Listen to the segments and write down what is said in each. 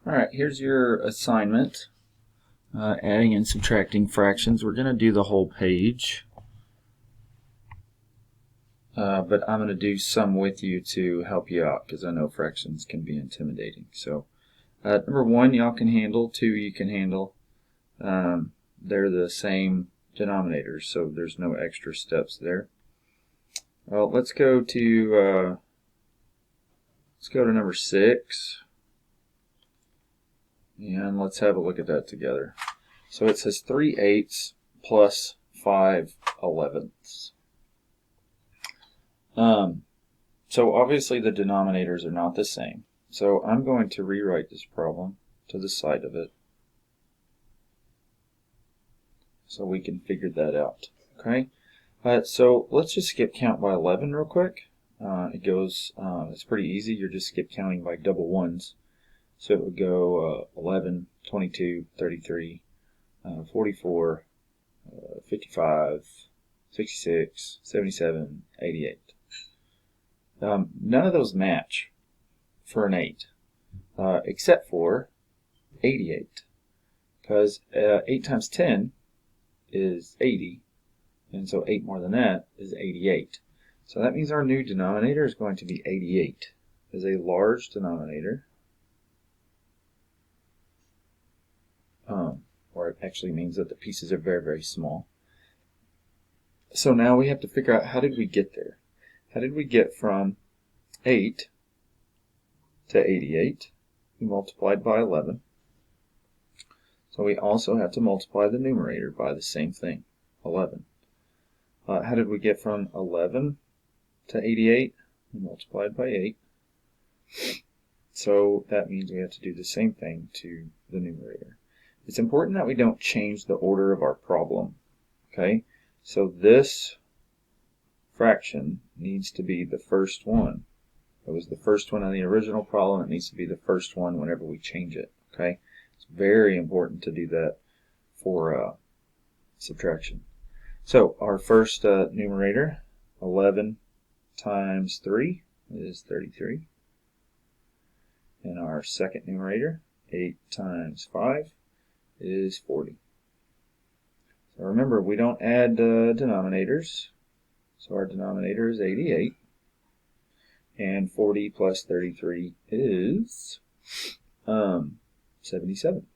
Alright, here's your assignment. Adding and subtracting fractions. We're going to do the whole page. But I'm going to do some with you to help you out because I know fractions can be intimidating. So number 1 y'all can handle, 2 you can handle. They're the same denominators, so there's no extra steps there. Well, let's go to number 6. And let's have a look at that together. So it says 3/8 plus 5/11. So obviously the denominators are not the same. So I'm going to rewrite this problem to the side of it so we can figure that out. Okay. So let's just skip count by 11 real quick. It's pretty easy. You're just skip counting by double ones. So it would go 11, 22, 33, 44, 55, 66, 77, 88. None of those match for an 8, except for 88, because 8 times 10 is 80, and so 8 more than that is 88. So that means our new denominator is going to be 88 as a large denominator. Or it actually means that the pieces are very, very small. So now we have to figure out, how did we get there? How did we get from 8 to 88? We multiplied by 11. So we also have to multiply the numerator by the same thing, 11. How did we get from 11 to 88? We multiplied by 8. So that means we have to do the same thing to the numerator. It's important that we don't change the order of our problem. Okay, so this fraction needs to be the first one. It was the first one on the original problem. It needs to be the first one whenever we change it. Okay, it's very important to do that for subtraction. So our first numerator, 11 times 3 is 33. And our second numerator, 8 times 5 is 40. So remember, we don't add denominators. So our denominator is 88. And 40 plus 33 is 77.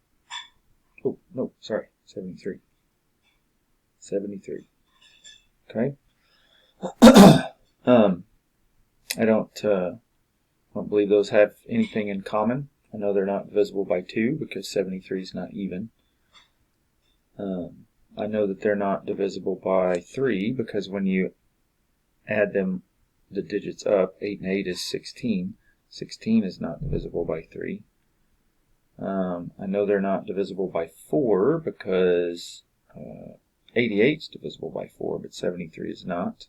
Oh, no, sorry, 73. 73. Okay. I don't believe those have anything in common. I know they're not divisible by 2 because 73 is not even. I know that they're not divisible by 3 because when you add them, the digits up, 8 and 8 is 16. 16 is not divisible by 3. I know they're not divisible by 4 because 88 is divisible by 4, but 73 is not.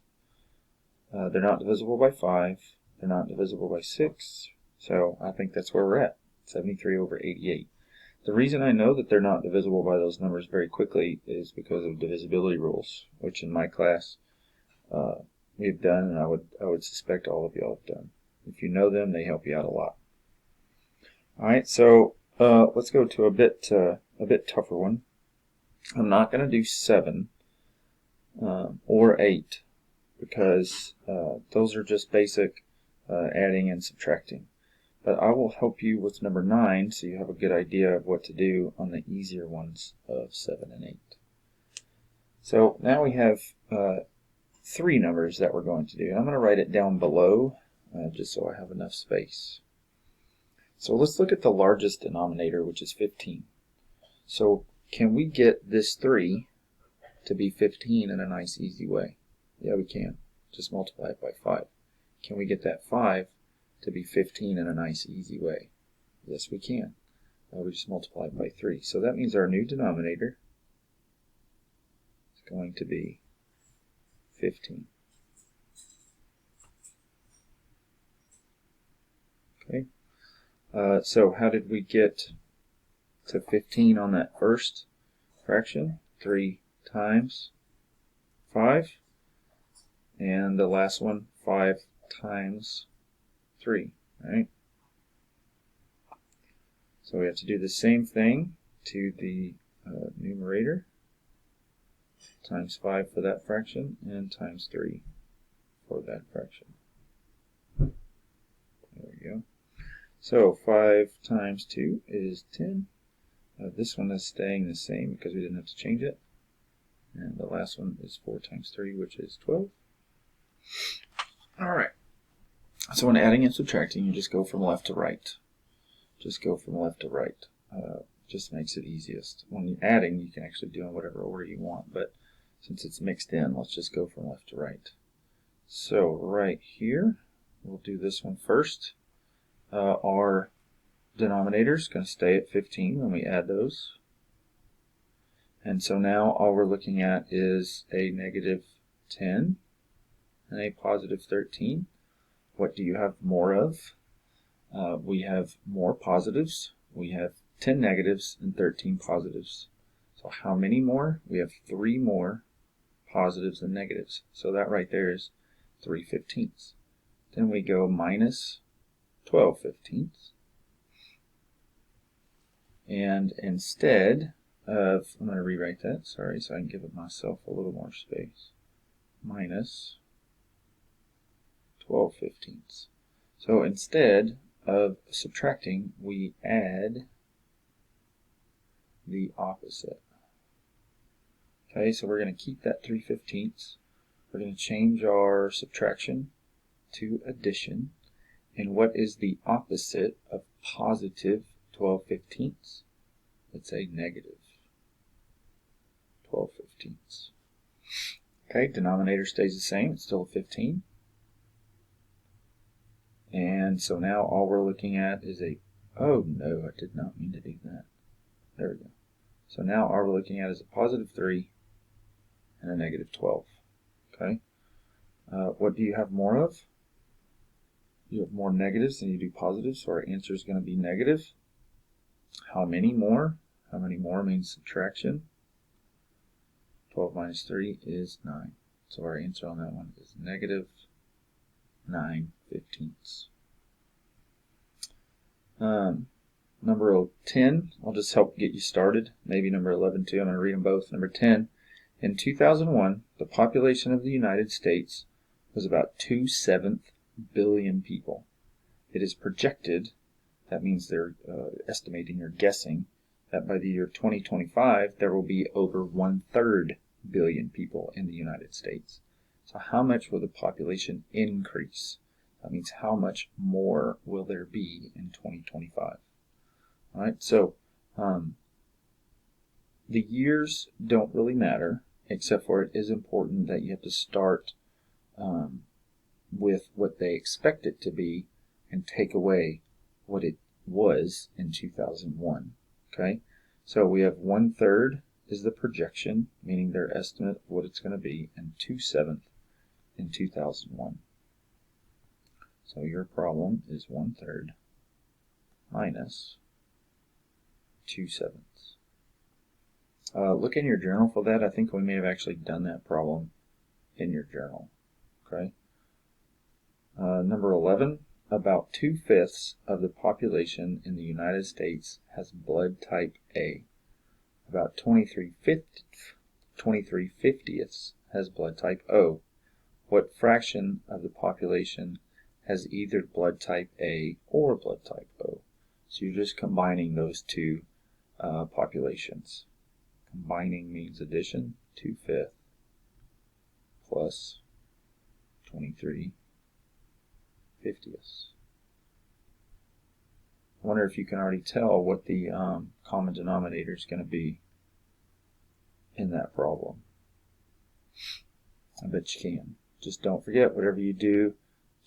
They're not divisible by 5. They're not divisible by 6. So I think that's where we're at, 73 over 88. The reason I know that they're not divisible by those numbers very quickly is because of divisibility rules, which in my class we've done, and I would suspect all of y'all have done. If you know them, they help you out a lot. All right, so let's go to a bit tougher one. I'm not going to do 7 or 8 because those are just basic adding and subtracting. But I will help you with number 9 so you have a good idea of what to do on the easier ones of 7 and 8. So now we have 3 numbers that we're going to do. I'm going to write it down below just so I have enough space. So let's look at the largest denominator, which is 15. So can we get this 3 to be 15 in a nice easy way? Yeah, we can. Just multiply it by 5. Can we get that 5 to be 15 in a nice easy way? Yes, we can. We just multiply it by 3. So that means our new denominator is going to be 15. Okay. So how did we get to 15 on that first fraction? 3 times 5. And the last one, 5 times 3, right? So we have to do the same thing to the numerator, times 5 for that fraction, and times 3 for that fraction. There we go. So 5 times 2 is 10. This one is staying the same because we didn't have to change it. And the last one is 4 times 3, which is 12. Alright. So when adding and subtracting, you just go from left to right. Just go from left to right. Just makes it easiest. When you're adding, you can actually do in whatever order you want, but since it's mixed in, let's just go from left to right. So right here, we'll do this one first. Our denominator is going to stay at 15 when we add those. And so now all we're looking at is a negative 10 and a positive 13. What do you have more of? We have more positives. We have 10 negatives and 13 positives. So how many more? We have 3 more positives and negatives. So that right there is 3/15. Then we go minus 12/15. And instead of, I'm going to rewrite that, sorry, so I can give it myself a little more space. Minus 12/15. So instead of subtracting, we add the opposite. Okay, so we're going to keep that 3/15. We're going to change our subtraction to addition. And what is the opposite of positive 12/15? It's a negative 12/15. Okay, denominator stays the same. It's still 15. And so now all we're looking at is a, oh no, I did not mean to do that. There we go. So now all we're looking at is a positive 3 and a negative 12. Okay. What do you have more of? You have more negatives than you do positives, so our answer is going to be negative. How many more? How many more means subtraction. 12 minus 3 is 9. So our answer on that one is negative 9/15. Number 10, I'll just help get you started. Maybe number 11 too. I'm going to read them both. Number 10, in 2001, the population of the United States was about 2/7 billion people. It is projected, that means they're estimating or guessing, that by the year 2025 there will be over 1/3 billion people in the United States. So how much will the population increase? That means how much more will there be in 2025? All right, so the years don't really matter, except for it is important that you have to start with what they expect it to be and take away what it was in 2001. Okay, so we have 1/3 is the projection, meaning their estimate of what it's going to be, and 2/7 in 2001. So your problem is 1/3 minus 2/7. Look in your journal for that. I think we may have actually done that problem in your journal. Okay. Number 11, about 2/5 of the population in the United States has blood type A. About 23/50 has blood type O. What fraction of the population has either blood type A or blood type O? So you're just combining those two populations. Combining means addition. 2/5 plus 23/50. I wonder if you can already tell what the common denominator is going to be in that problem. I bet you can. Just don't forget, whatever you do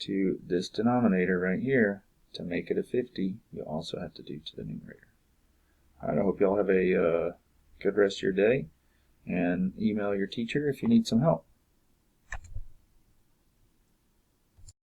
to this denominator right here to make it a 50, you also have to do to the numerator. Alright, I hope you all have a good rest of your day, and email your teacher if you need some help.